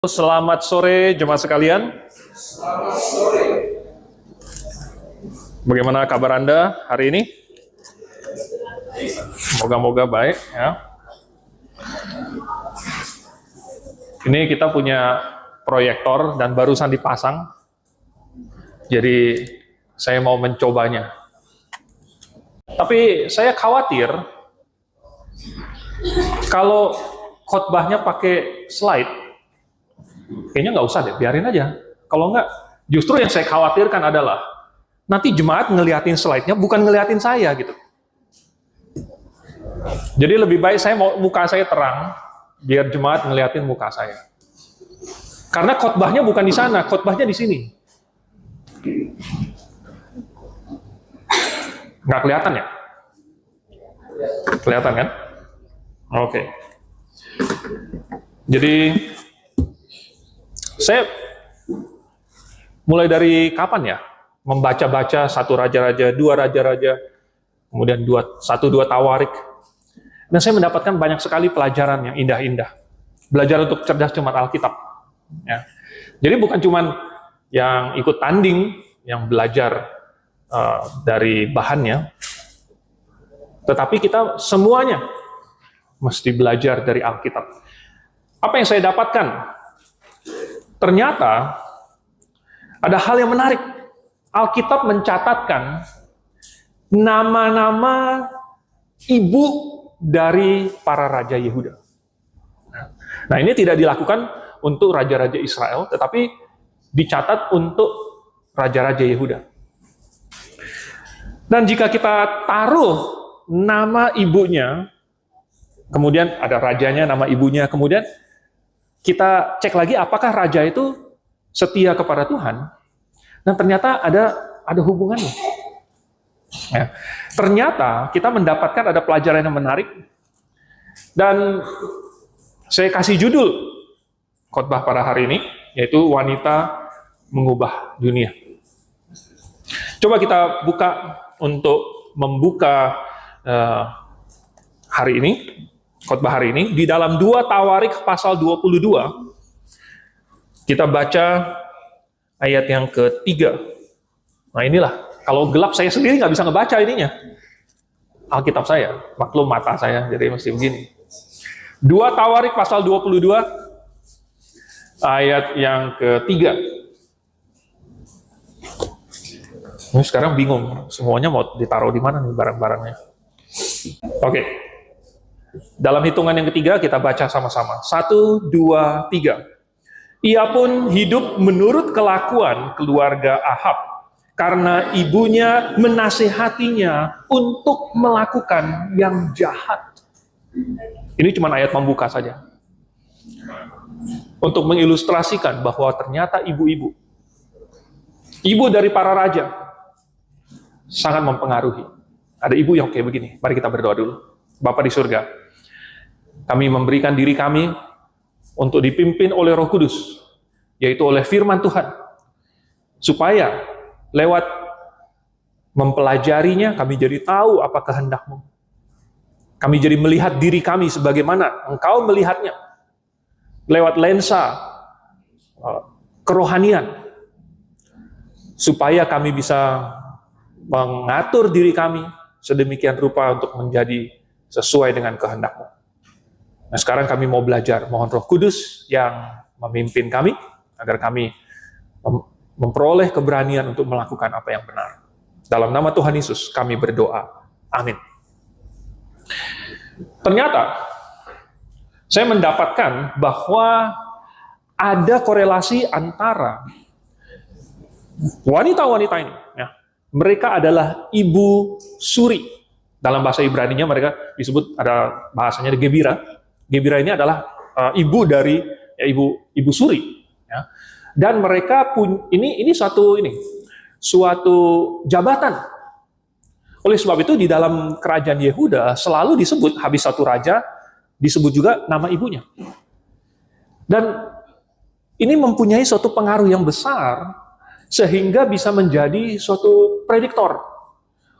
Selamat sore jemaat sekalian. Selamat sore. Bagaimana kabar Anda hari ini? Moga-moga baik ya. Ini kita punya proyektor dan barusan dipasang. Jadi saya mau mencobanya. Tapi saya khawatir kalau khotbahnya pakai slide, kayaknya nggak usah deh, biarin aja. Kalau nggak, justru yang saya khawatirkan adalah nanti jemaat ngeliatin slide-nya, bukan ngeliatin saya gitu. Jadi lebih baik saya mau muka saya terang, biar jemaat ngeliatin muka saya. Karena khotbahnya bukan di sana, khotbahnya di sini. Nggak kelihatan ya? Kelihatan kan? Oke. Jadi saya mulai dari kapan ya membaca-baca satu raja-raja, dua raja-raja, kemudian satu dua tawarik, dan saya mendapatkan banyak sekali pelajaran yang indah-indah. Belajar untuk cerdas cermat Alkitab. Ya. Jadi bukan cuma yang ikut tanding, yang belajar dari bahannya, tetapi kita semuanya mesti belajar dari Alkitab. Apa yang saya dapatkan? Ternyata ada hal yang menarik. Alkitab mencatatkan nama-nama ibu dari para raja Yehuda. Nah, ini tidak dilakukan untuk raja-raja Israel, tetapi dicatat untuk raja-raja Yehuda. Dan jika kita taruh nama ibunya, kemudian ada rajanya, nama ibunya, kemudian kita cek lagi apakah raja itu setia kepada Tuhan, dan ternyata ada hubungannya. Ya. Ternyata kita mendapatkan ada pelajaran yang menarik, dan saya kasih judul khotbah pada hari ini, yaitu wanita mengubah dunia. Coba kita buka untuk membuka hari ini, khotbah hari ini, di dalam 2 Tawarik pasal 22, kita baca ayat yang ketiga. Nah inilah, kalau gelap saya sendiri nggak bisa ngebaca ininya. Alkitab saya, maklum mata saya, jadi mesti begini. 2 Tawarik pasal 22, ayat yang ketiga. Ini sekarang bingung, semuanya mau ditaruh di mana nih barang-barangnya. Oke. Dalam hitungan yang ketiga kita baca sama-sama. 1, 2, 3. Ia pun hidup menurut kelakuan keluarga Ahab, karena ibunya menasehatinya untuk melakukan yang jahat. Ini cuma ayat pembuka saja. Untuk mengilustrasikan bahwa ternyata ibu-ibu, ibu dari para raja, sangat mempengaruhi. Ada ibu yang kayak begini. Mari kita berdoa dulu. Bapa di surga, kami memberikan diri kami untuk dipimpin oleh Roh Kudus, yaitu oleh firman Tuhan, supaya lewat mempelajarinya kami jadi tahu apa kehendak-Mu. Kami jadi melihat diri kami sebagaimana Engkau melihatnya, lewat lensa kerohanian, supaya kami bisa mengatur diri kami sedemikian rupa untuk menjadi sesuai dengan kehendak-Mu. Nah, sekarang kami mau belajar, mohon Roh Kudus yang memimpin kami, agar kami memperoleh keberanian untuk melakukan apa yang benar. Dalam nama Tuhan Yesus, kami berdoa. Amin. Ternyata, saya mendapatkan bahwa ada korelasi antara wanita-wanita ini. Ya, mereka adalah ibu suri. Dalam bahasa Ibrani-nya mereka disebut, ada bahasanya Gebira. Gebira ini adalah ibu dari ibu suri. Ya. Dan mereka ini suatu jabatan. Oleh sebab itu di dalam kerajaan Yehuda selalu disebut, habis satu raja disebut juga nama ibunya. Dan ini mempunyai suatu pengaruh yang besar sehingga bisa menjadi suatu prediktor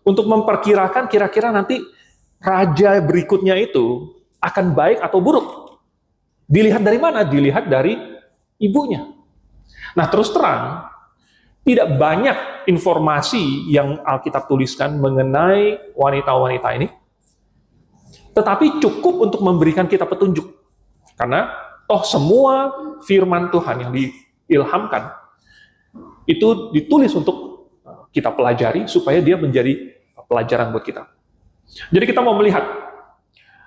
untuk memperkirakan kira-kira nanti raja berikutnya itu akan baik atau buruk. Dilihat dari mana? Dilihat dari ibunya. Nah, terus terang, tidak banyak informasi yang Alkitab tuliskan mengenai wanita-wanita ini, tetapi cukup untuk memberikan kita petunjuk. Karena toh semua firman Tuhan yang diilhamkan, itu ditulis untuk kita pelajari supaya dia menjadi pelajaran buat kita. Jadi kita mau melihat,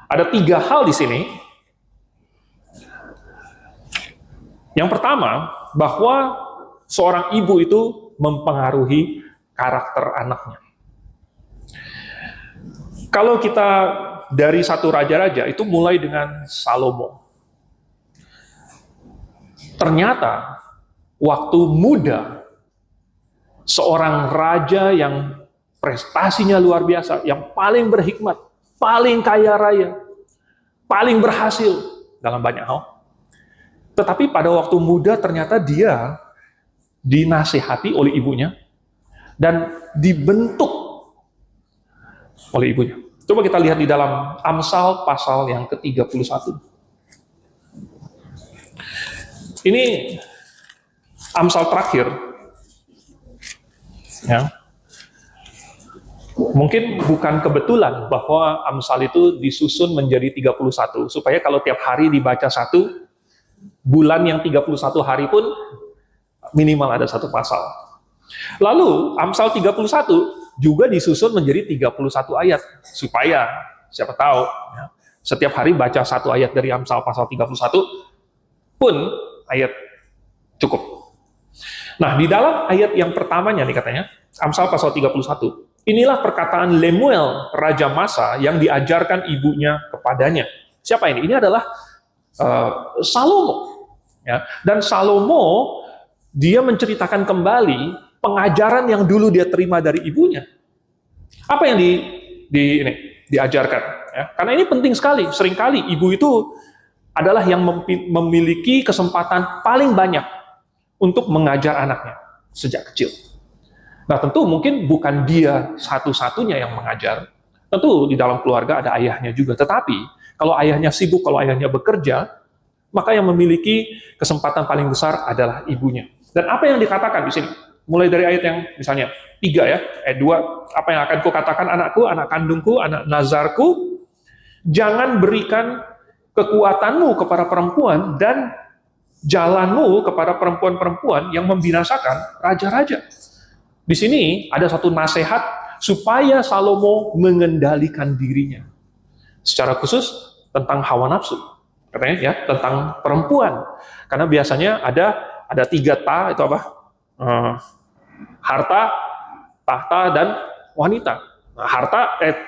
ada 3 hal di sini. Yang pertama, bahwa seorang ibu itu mempengaruhi karakter anaknya. Kalau kita dari satu raja-raja, itu mulai dengan Salomo. Ternyata, waktu muda, seorang raja yang prestasinya luar biasa, yang paling berhikmat, paling kaya raya, paling berhasil dalam banyak hal. Tetapi pada waktu muda ternyata dia dinasihati oleh ibunya dan dibentuk oleh ibunya. Coba kita lihat di dalam Amsal pasal yang ke-31. Ini Amsal terakhir. Ya. Mungkin bukan kebetulan bahwa Amsal itu disusun menjadi 31, supaya kalau tiap hari dibaca satu, bulan yang 31 hari pun minimal ada satu pasal. Lalu Amsal 31 juga disusun menjadi 31 ayat, supaya siapa tahu ya, setiap hari baca satu ayat dari Amsal pasal 31 pun ayat cukup. Nah, di dalam ayat yang pertamanya nih katanya, Amsal pasal 31, inilah perkataan Lemuel, raja Masa, yang diajarkan ibunya kepadanya. Siapa ini? Ini adalah Salomo. Ya. Dan Salomo, dia menceritakan kembali pengajaran yang dulu dia terima dari ibunya. Apa yang diajarkan? Ya. Karena ini penting sekali. Seringkali ibu itu adalah yang memiliki kesempatan paling banyak untuk mengajar anaknya sejak kecil. Nah, tentu mungkin bukan dia satu-satunya yang mengajar. Tentu di dalam keluarga ada ayahnya juga. Tetapi kalau ayahnya sibuk, kalau ayahnya bekerja, maka yang memiliki kesempatan paling besar adalah ibunya. Dan apa yang dikatakan di sini? Mulai dari ayat yang misalnya 3 ya, ayat 2, apa yang akan kukatakan anakku, anak kandungku, anak nazarku, jangan berikan kekuatanmu kepada perempuan dan jalanmu kepada perempuan-perempuan yang membinasakan raja-raja. Di sini ada satu nasihat supaya Salomo mengendalikan dirinya. Secara khusus tentang hawa nafsu. Katanya ya, tentang perempuan. Karena biasanya ada 3 ta, itu apa? Harta, tahta, dan wanita. Nah,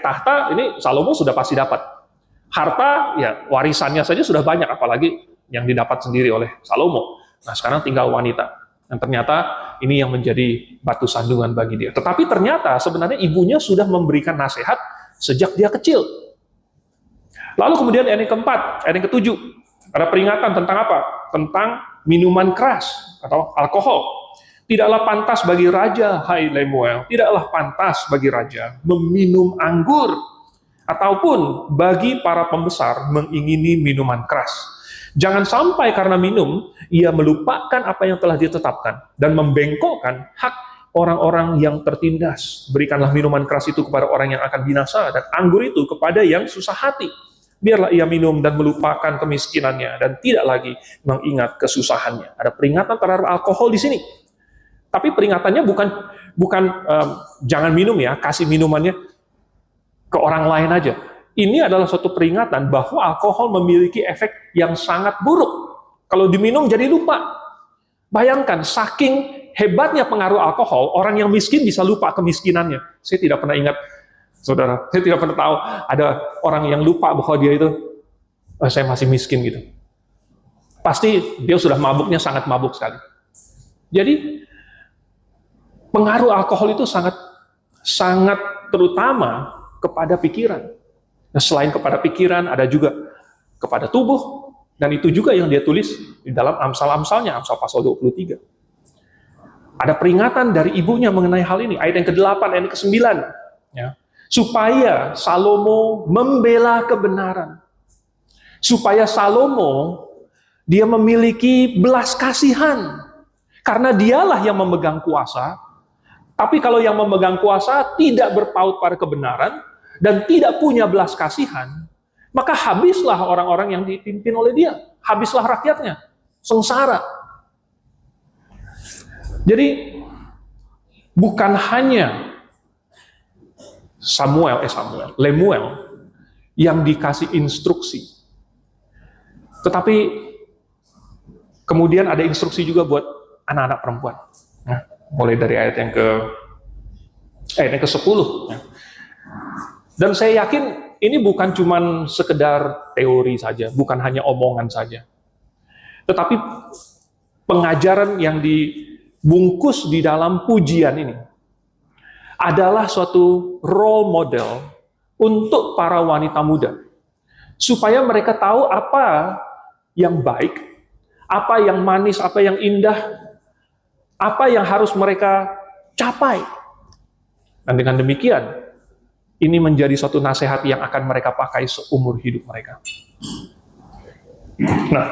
tahta ini Salomo sudah pasti dapat. Harta, ya warisannya saja sudah banyak, apalagi yang didapat sendiri oleh Salomo. Nah, sekarang tinggal wanita. Dan ternyata ini yang menjadi batu sandungan bagi dia. Tetapi ternyata sebenarnya ibunya sudah memberikan nasihat sejak dia kecil. Lalu kemudian ayat yang keempat, ayat yang ketujuh, ada peringatan tentang apa? Tentang minuman keras atau alkohol. Tidaklah pantas bagi raja, hai Lemuel, tidaklah pantas bagi raja meminum anggur, ataupun bagi para pembesar mengingini minuman keras. Jangan sampai karena minum, ia melupakan apa yang telah ditetapkan, dan membengkokkan hak orang-orang yang tertindas. Berikanlah minuman keras itu kepada orang yang akan binasa, dan anggur itu kepada yang susah hati. Biarlah ia minum dan melupakan kemiskinannya, dan tidak lagi mengingat kesusahannya. Ada peringatan terhadap alkohol di sini. Tapi peringatannya bukan jangan minum ya, kasih minumannya ke orang lain aja. Ini adalah suatu peringatan bahwa alkohol memiliki efek yang sangat buruk. Kalau diminum jadi lupa. Bayangkan, saking hebatnya pengaruh alkohol, orang yang miskin bisa lupa kemiskinannya. Saya tidak pernah ingat, saudara, saya tidak pernah tahu ada orang yang lupa bahwa dia itu, saya masih miskin gitu. Pasti dia sudah mabuknya sangat mabuk sekali. Jadi, pengaruh alkohol itu sangat terutama kepada pikiran. Nah, selain kepada pikiran, ada juga kepada tubuh. Dan itu juga yang dia tulis di dalam Amsal-Amsalnya, Amsal pasal 23. Ada peringatan dari ibunya mengenai hal ini. Ayat yang ke-8, ayat yang ke-9. Ya. Supaya Salomo membela kebenaran. Supaya Salomo Dia memiliki belas kasihan. Karena dialah yang memegang kuasa. Tapi kalau yang memegang kuasa tidak berpaut pada kebenaran dan tidak punya belas kasihan, maka habislah orang-orang yang dipimpin oleh dia. Habislah rakyatnya. Sengsara. Jadi, bukan hanya Lemuel yang dikasih instruksi. Tetapi kemudian ada instruksi juga buat anak-anak perempuan. Nah, mulai dari ayat yang ke-10. Ya. Dan saya yakin ini bukan cuma sekedar teori saja, bukan hanya omongan saja. Tetapi pengajaran yang dibungkus di dalam pujian ini adalah suatu role model untuk para wanita muda. Supaya mereka tahu apa yang baik, apa yang manis, apa yang indah, apa yang harus mereka capai. Dan dengan demikian, ini menjadi suatu nasihat yang akan mereka pakai seumur hidup mereka. Nah,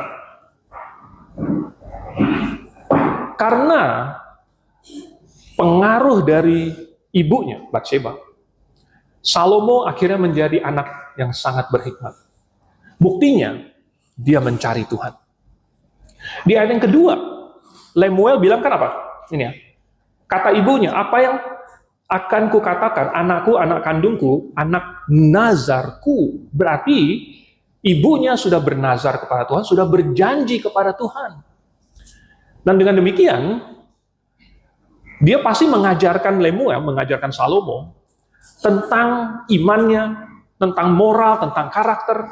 karena pengaruh dari ibunya, Batsheba, Salomo akhirnya menjadi anak yang sangat berhikmat. Buktinya, dia mencari Tuhan. Di ayat yang kedua, Lemuel bilang kan apa? Ini ya, kata ibunya, apa yang akan kukatakan, anakku, anak kandungku, anak nazarku. Berarti ibunya sudah bernazar kepada Tuhan, sudah berjanji kepada Tuhan. Dan dengan demikian, dia pasti mengajarkan Lemuel, mengajarkan Salomo, tentang imannya, tentang moral, tentang karakter,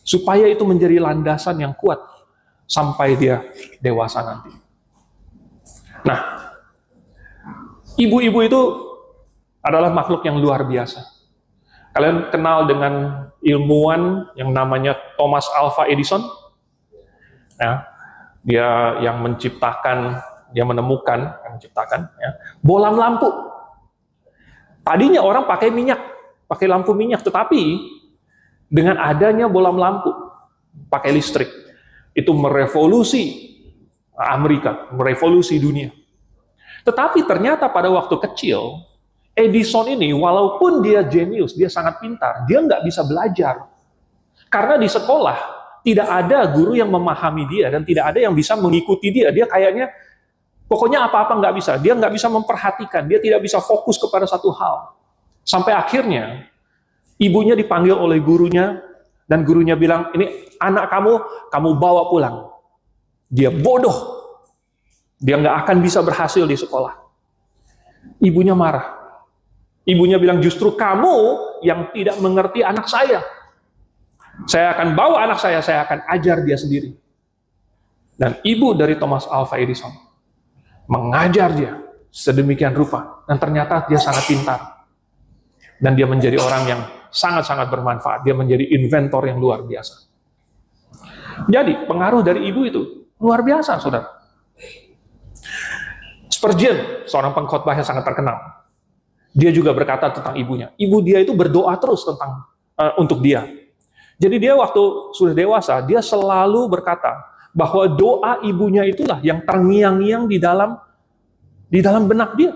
supaya itu menjadi landasan yang kuat sampai dia dewasa nanti. Nah, ibu-ibu itu adalah makhluk yang luar biasa. Kalian kenal dengan ilmuwan yang namanya Thomas Alva Edison? Ya, dia yang menciptakan, dia menemukan, bohlam lampu. Tadinya orang pakai lampu minyak, tetapi dengan adanya bohlam lampu, pakai listrik, itu merevolusi Amerika, merevolusi dunia. Tetapi ternyata pada waktu kecil, Edison ini, walaupun dia jenius, dia sangat pintar, dia nggak bisa belajar. Karena di sekolah, tidak ada guru yang memahami dia, dan tidak ada yang bisa mengikuti dia. Dia kayaknya, pokoknya apa-apa nggak bisa. Dia nggak bisa memperhatikan, dia tidak bisa fokus kepada satu hal. Sampai akhirnya, ibunya dipanggil oleh gurunya, dan gurunya bilang, ini anak kamu bawa pulang. Dia bodoh. Dia nggak akan bisa berhasil di sekolah. Ibunya marah. Ibunya bilang, justru kamu yang tidak mengerti anak saya. Saya akan bawa anak saya akan ajar dia sendiri. Dan ibu dari Thomas Alva Edison mengajar dia sedemikian rupa. Dan ternyata dia sangat pintar. Dan dia menjadi orang yang sangat-sangat bermanfaat. Dia menjadi inventor yang luar biasa. Jadi, pengaruh dari ibu itu luar biasa, saudara. Spurgeon, seorang pengkhotbah yang sangat terkenal, dia juga berkata tentang ibunya. Ibu dia itu berdoa terus untuk dia. Jadi dia waktu sudah dewasa, dia selalu berkata bahwa doa ibunya itulah yang terngiang-ngiang di dalam benak dia.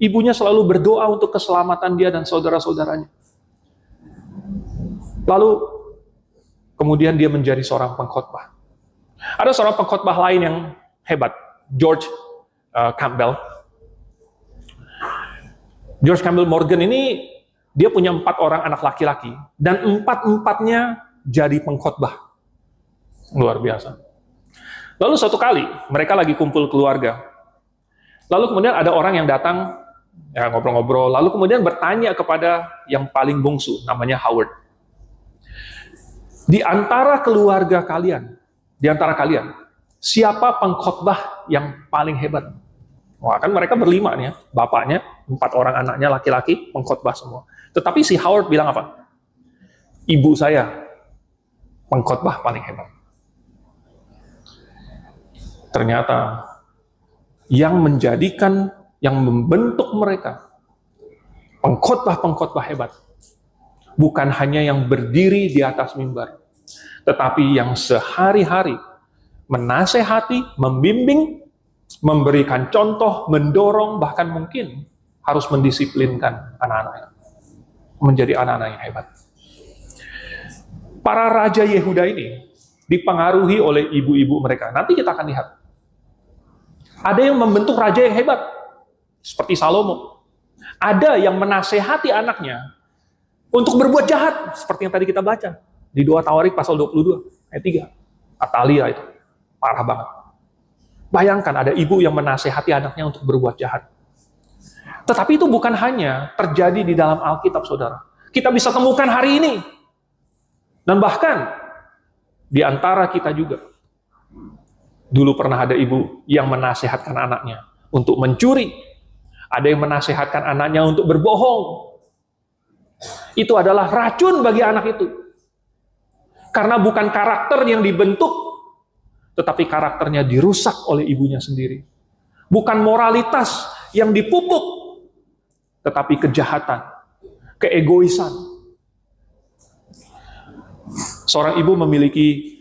Ibunya selalu berdoa untuk keselamatan dia dan saudara-saudaranya. Lalu kemudian dia menjadi seorang pengkhotbah. Ada seorang pengkhotbah lain yang hebat, George Campbell. George Campbell Morgan ini, dia punya 4 orang anak laki-laki, dan 4-empatnya jadi pengkhotbah. Luar biasa. Lalu suatu kali, mereka lagi kumpul keluarga. Lalu kemudian ada orang yang datang, ya ngobrol-ngobrol, lalu kemudian bertanya kepada yang paling bungsu, namanya Howard. Di antara keluarga kalian, siapa pengkhotbah yang paling hebat? Wah, kan mereka berlima nih ya, bapaknya, 4 orang anaknya laki-laki, pengkhotbah semua. Tetapi si Howard bilang apa? Ibu saya, pengkhotbah paling hebat. Ternyata, yang membentuk mereka, pengkhotbah-pengkhotbah hebat, bukan hanya yang berdiri di atas mimbar, tetapi yang sehari-hari menasehati, membimbing, memberikan contoh, mendorong, bahkan mungkin harus mendisiplinkan anak-anaknya menjadi anak-anak yang hebat. Para raja Yehuda ini dipengaruhi oleh ibu-ibu mereka. Nanti kita akan lihat. Ada yang membentuk raja yang hebat, seperti Salomo. Ada yang menasehati anaknya untuk berbuat jahat, seperti yang tadi kita baca di 2 Tawarik pasal 22 ayat 3. Atalia itu parah banget. Bayangkan ada ibu yang menasehati anaknya untuk berbuat jahat. Tetapi itu bukan hanya terjadi di dalam Alkitab, saudara. Kita bisa temukan hari ini. Dan bahkan di antara kita juga. Dulu pernah ada ibu yang menasehatkan anaknya untuk mencuri. Ada yang menasehatkan anaknya untuk berbohong. Itu adalah racun bagi anak itu. Karena bukan karakter yang dibentuk, tetapi karakternya dirusak oleh ibunya sendiri. Bukan moralitas yang dipupuk, tetapi kejahatan, keegoisan. Seorang ibu memiliki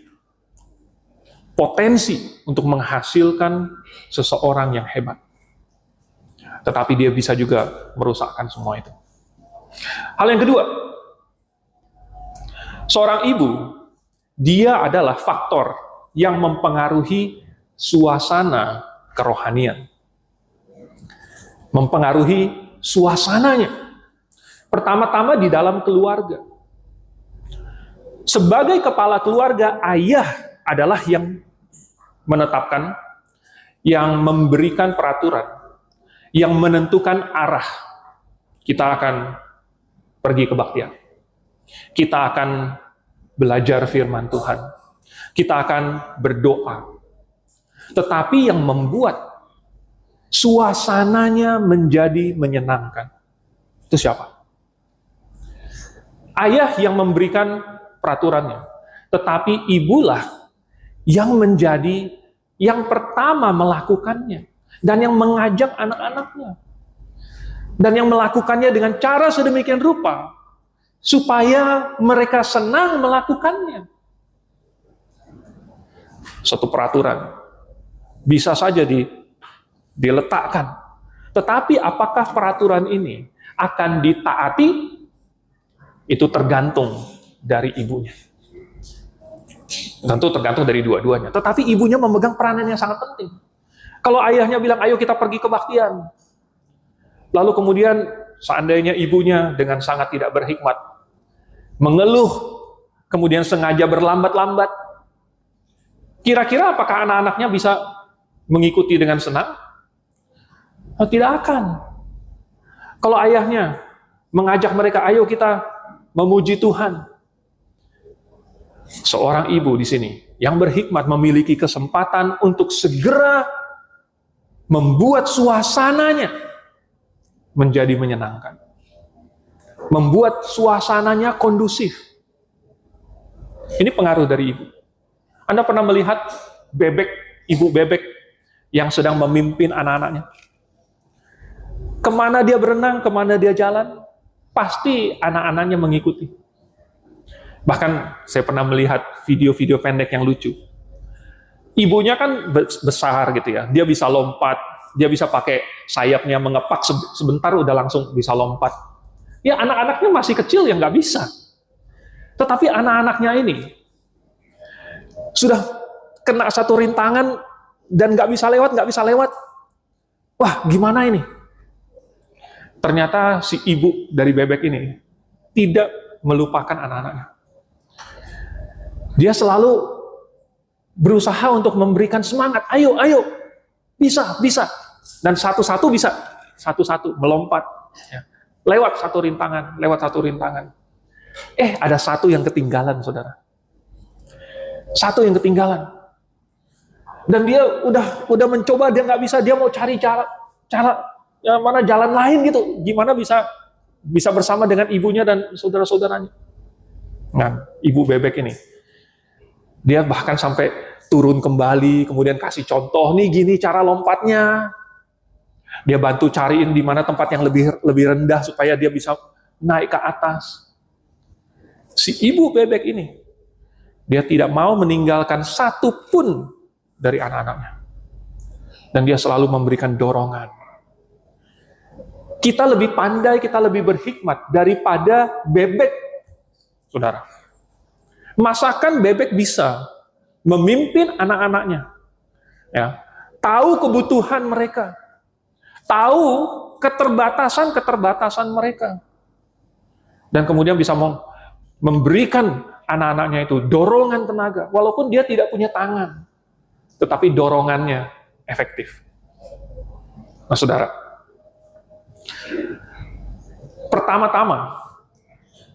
potensi untuk menghasilkan seseorang yang hebat. Tetapi dia bisa juga merusakkan semua itu. Hal yang kedua, seorang ibu, dia adalah faktor yang mempengaruhi suasana kerohanian. Mempengaruhi suasananya. Pertama-tama di dalam keluarga. Sebagai kepala keluarga, ayah adalah yang menetapkan, yang memberikan peraturan, yang menentukan arah. Kita akan pergi kebaktian. Kita akan belajar firman Tuhan. Kita akan berdoa. Tetapi yang membuat suasananya menjadi menyenangkan, itu siapa? Ayah yang memberikan peraturannya, tetapi ibulah yang menjadi yang pertama melakukannya dan yang mengajak anak-anaknya dan yang melakukannya dengan cara sedemikian rupa supaya mereka senang melakukannya. Suatu peraturan bisa saja diletakkan, tetapi apakah peraturan ini akan ditaati? Itu tergantung dari ibunya. Tentu tergantung dari dua-duanya. Tetapi ibunya memegang peranan yang sangat penting. Kalau ayahnya bilang, ayo kita pergi kebaktian. Lalu kemudian seandainya ibunya dengan sangat tidak berhikmat, mengeluh, kemudian sengaja berlambat-lambat, kira-kira apakah anak-anaknya bisa mengikuti dengan senang? Tidak akan. Kalau ayahnya mengajak mereka, ayo kita memuji Tuhan. Seorang ibu di sini yang berhikmat memiliki kesempatan untuk segera membuat suasananya menjadi menyenangkan. Membuat suasananya kondusif. Ini pengaruh dari ibu. Anda pernah melihat ibu bebek yang sedang memimpin anak-anaknya? Kemana dia berenang, kemana dia jalan, pasti anak-anaknya mengikuti. Bahkan saya pernah melihat video-video pendek yang lucu. Ibunya kan besar gitu ya, dia bisa lompat, dia bisa pakai sayapnya mengepak sebentar udah langsung bisa lompat. Ya anak-anaknya masih kecil yang nggak bisa. Tetapi anak-anaknya ini sudah kena satu rintangan dan nggak bisa lewat. Wah, gimana ini? Ternyata si ibu dari bebek ini tidak melupakan anak-anaknya. Dia selalu berusaha untuk memberikan semangat. Ayo, bisa. Dan satu-satu bisa, satu-satu melompat. Ya. Lewat satu rintangan. Ada satu yang ketinggalan, saudara. Satu yang ketinggalan. Dan dia udah mencoba, dia nggak bisa, dia mau cari cara yang mana jalan lain gitu. Gimana bisa bersama dengan ibunya dan saudara-saudaranya. Nah, ibu bebek ini, dia bahkan sampai turun kembali, kemudian kasih contoh, nih gini cara lompatnya. Dia bantu cariin di mana tempat yang lebih rendah supaya dia bisa naik ke atas. Si ibu bebek ini, dia tidak mau meninggalkan satu pun dari anak-anaknya. Dan dia selalu memberikan dorongan. Kita lebih pandai, kita lebih berhikmat daripada bebek, saudara. Masakan bebek bisa memimpin anak-anaknya. Ya, tahu kebutuhan mereka. Tahu keterbatasan mereka. Dan kemudian bisa memberikan anak-anaknya itu dorongan tenaga. Walaupun dia tidak punya tangan. Tetapi dorongannya efektif. Nah, saudara. Pertama-tama,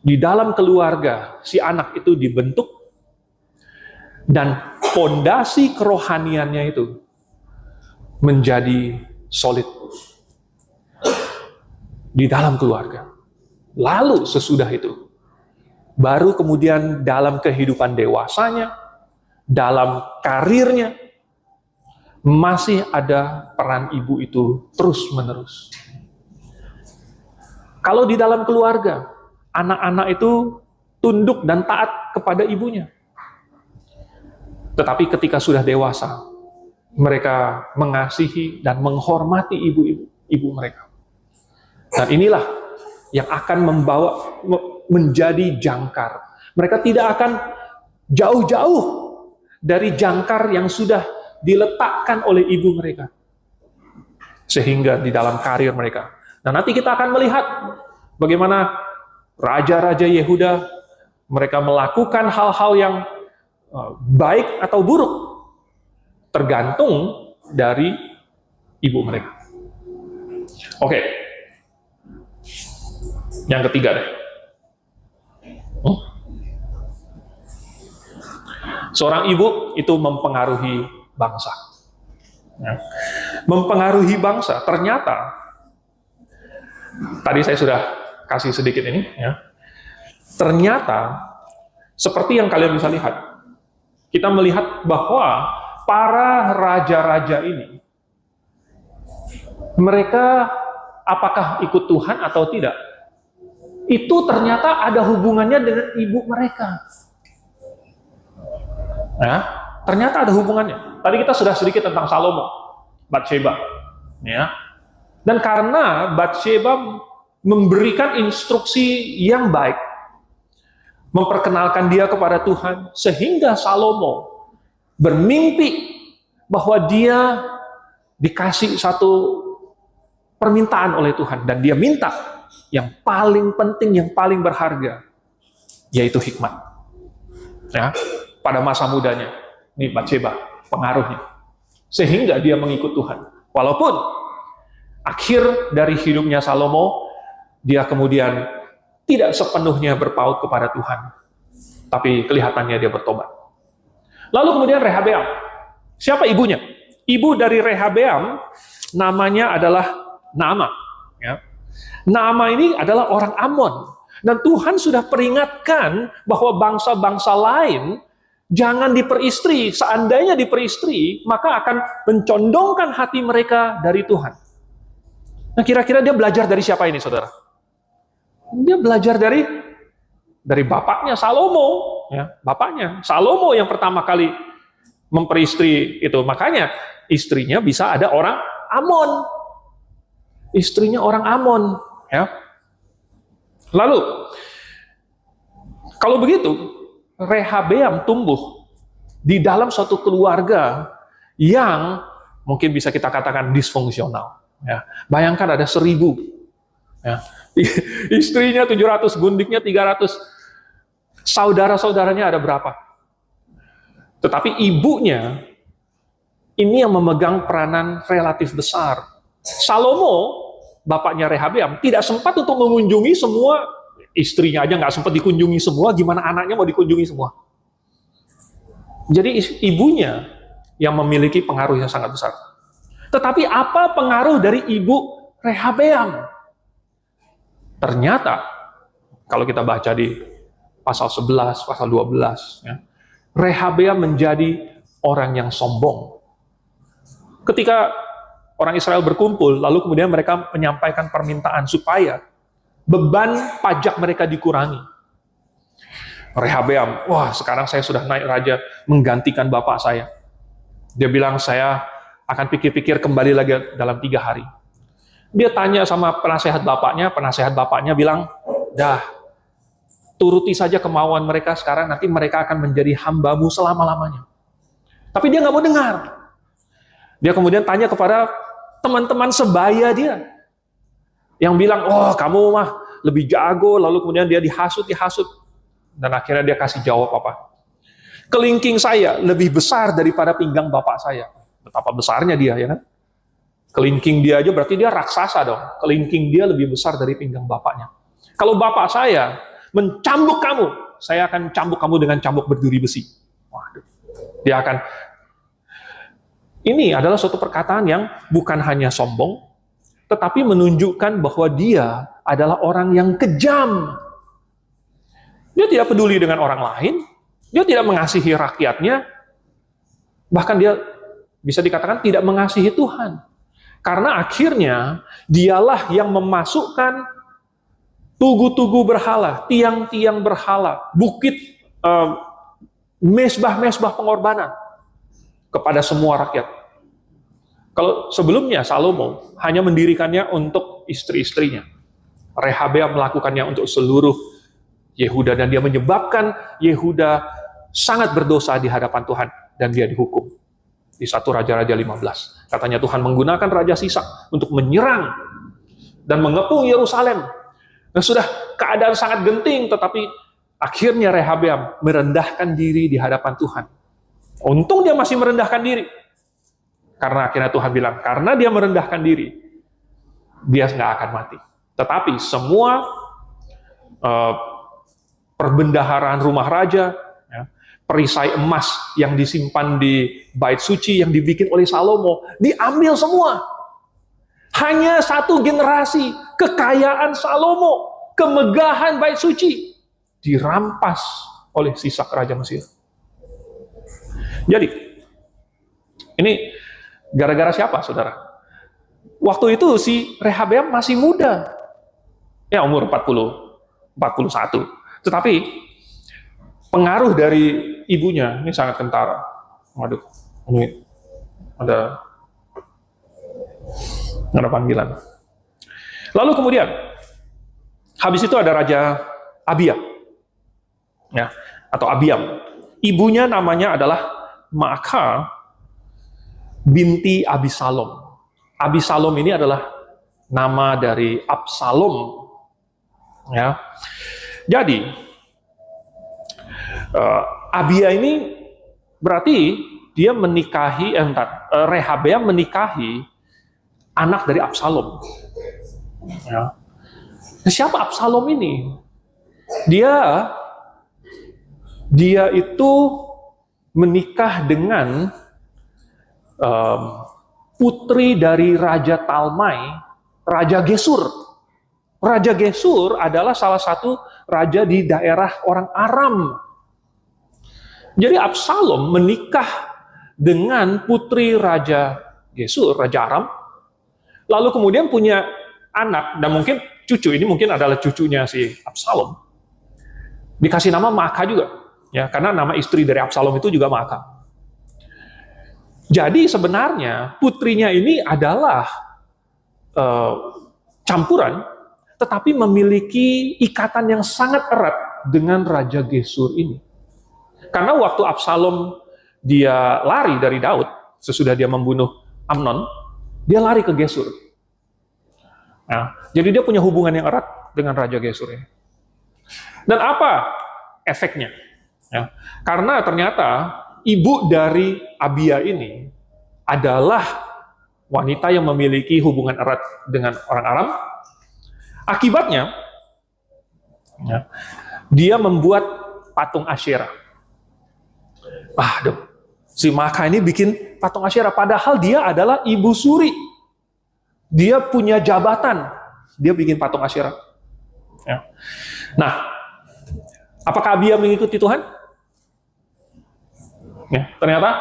di dalam keluarga, si anak itu dibentuk, dan fondasi kerohaniannya itu menjadi solid di dalam keluarga. Lalu sesudah itu, baru kemudian dalam kehidupan dewasanya, dalam karirnya, masih ada peran ibu itu terus-menerus. Kalau di dalam keluarga, anak-anak itu tunduk dan taat kepada ibunya. Tetapi ketika sudah dewasa, mereka mengasihi dan menghormati ibu mereka. Dan inilah yang akan membawa menjadi jangkar. Mereka tidak akan jauh-jauh dari jangkar yang sudah diletakkan oleh ibu mereka. Sehingga di dalam karir mereka. Nah, nanti kita akan melihat bagaimana raja-raja Yehuda mereka melakukan hal-hal yang baik atau buruk, tergantung dari ibu mereka. Oke. Yang ketiga deh. Seorang ibu itu mempengaruhi bangsa. Ya. Mempengaruhi bangsa, ternyata tadi saya sudah kasih sedikit ini, ya. Ternyata seperti yang kalian bisa lihat, kita melihat bahwa para raja-raja ini, mereka apakah ikut Tuhan atau tidak, itu ternyata ada hubungannya dengan ibu mereka. Ya, ternyata ada hubungannya. Tadi kita sudah sedikit tentang Salomo, Batsheba, ya. Dan karena Batsheba memberikan instruksi yang baik, memperkenalkan dia kepada Tuhan, sehingga Salomo bermimpi bahwa dia dikasih satu permintaan oleh Tuhan, dan dia minta yang paling penting, yang paling berharga, yaitu hikmat. Ya, pada masa mudanya, ini Batsheba pengaruhnya, sehingga dia mengikut Tuhan. Walaupun akhir dari hidupnya Salomo, dia kemudian tidak sepenuhnya berpaut kepada Tuhan, tapi kelihatannya dia bertobat. Lalu kemudian Rehabeam. Siapa ibunya? Ibu dari Rehabeam namanya adalah Naamah. Ya. Naamah ini adalah orang Amon. Dan Tuhan sudah peringatkan bahwa bangsa-bangsa lain jangan diperistri. Seandainya diperistri, maka akan mencondongkan hati mereka dari Tuhan. Nah, kira-kira dia belajar dari siapa ini, saudara? Dia belajar dari bapaknya Salomo, ya, bapaknya Salomo yang pertama kali memperistri itu. Makanya istrinya bisa ada orang Amon, istrinya orang Amon, ya. Lalu kalau begitu, Rehabeam tumbuh di dalam suatu keluarga yang mungkin bisa kita katakan disfungsional. Ya, bayangkan ada 1000, ya. Istrinya 700, gundiknya 300, saudara-saudaranya ada berapa? Tetapi ibunya ini yang memegang peranan relatif besar. Salomo, bapaknya Rehabeam, tidak sempat untuk mengunjungi semua, istrinya aja nggak sempat dikunjungi semua, gimana anaknya mau dikunjungi semua? Jadi ibunya yang memiliki pengaruh yang sangat besar. Tetapi apa pengaruh dari ibu Rehabeam? Ternyata, kalau kita baca di pasal 11, pasal 12, ya, Rehabeam menjadi orang yang sombong. Ketika orang Israel berkumpul, lalu kemudian mereka menyampaikan permintaan supaya beban pajak mereka dikurangi. Rehabeam, wah sekarang saya sudah naik raja menggantikan bapak saya. Dia bilang, saya akan pikir-pikir kembali lagi dalam 3 hari. Dia tanya sama penasehat bapaknya bilang, dah, turuti saja kemauan mereka sekarang, nanti mereka akan menjadi hambamu selama-lamanya. Tapi dia nggak mau dengar. Dia kemudian tanya kepada teman-teman sebaya dia, yang bilang, oh kamu mah lebih jago, lalu kemudian dia dihasut, dan akhirnya dia kasih jawab apa? Kelingking saya lebih besar daripada pinggang bapak saya. Betapa besarnya dia, ya kan? Kelingking dia aja berarti dia raksasa dong. Kelingking dia lebih besar dari pinggang bapaknya. Kalau bapak saya mencambuk kamu, saya akan cambuk kamu dengan cambuk berduri besi. Waduh. Dia akan. Ini adalah suatu perkataan yang bukan hanya sombong, tetapi menunjukkan bahwa dia adalah orang yang kejam. Dia tidak peduli dengan orang lain, dia tidak mengasihi rakyatnya, bahkan dia bisa dikatakan tidak mengasihi Tuhan. Karena akhirnya dialah yang memasukkan tugu-tugu berhala, tiang-tiang berhala, bukit, mesbah-mesbah pengorbanan kepada semua rakyat. Kalau sebelumnya Salomo hanya mendirikannya untuk istri-istrinya, Rehabeam melakukannya untuk seluruh Yehuda, dan dia menyebabkan Yehuda sangat berdosa di hadapan Tuhan, dan dia dihukum. Di 1 Raja-Raja 15. Katanya Tuhan menggunakan Raja Sisak untuk menyerang dan mengepung Yerusalem. Dan sudah keadaan sangat genting, tetapi akhirnya Rehabeam merendahkan diri di hadapan Tuhan. Untung dia masih merendahkan diri. Karena akhirnya Tuhan bilang, karena dia merendahkan diri, dia nggak akan mati. Tetapi semua perbendaharaan rumah raja, perisai emas yang disimpan di bait suci yang dibikin oleh Salomo, diambil semua. Hanya 1 generasi kekayaan Salomo, kemegahan bait suci, dirampas oleh Sisak Raja Mesir. Jadi, ini gara-gara siapa, saudara? Waktu itu si Rehabeam masih muda. Ya, umur 41. Tetapi pengaruh dari ibunya ini sangat kentara. Waduh, ini ada panggilan. Lalu kemudian, habis itu ada Raja Abia, ya, atau Abiam. Ibunya namanya adalah Maakah binti Abisalom. Abisalom ini adalah nama dari Absalom. Ya, jadi Abia ini berarti dia menikahi, Rehabeam menikahi anak dari Absalom. Ya. Siapa Absalom ini? Dia itu menikah dengan putri dari Raja Talmai, Raja Gesur. Raja Gesur adalah salah satu raja di daerah orang Aram. Jadi Absalom menikah dengan putri Raja Gesur, Raja Aram, lalu kemudian punya anak, dan mungkin cucu ini mungkin adalah cucunya si Absalom. Dikasih nama Maakah juga, ya, karena nama istri dari Absalom itu juga Maakah. Jadi sebenarnya putrinya ini adalah campuran, tetapi memiliki ikatan yang sangat erat dengan Raja Gesur ini. Karena waktu Absalom dia lari dari Daud, sesudah dia membunuh Amnon, dia lari ke Gesur. Nah, jadi dia punya hubungan yang erat dengan Raja Gesur ini. Dan apa efeknya? Ya, karena ternyata ibu dari Abia ini adalah wanita yang memiliki hubungan erat dengan orang Aram. Akibatnya, ya, dia membuat patung Asyera. Aduh, si Maakah ini bikin patung Asyera, padahal dia adalah ibu suri. Dia punya jabatan, dia bikin patung Asyera. Ya. Nah, apakah Abia mengikuti Tuhan? Ya, ternyata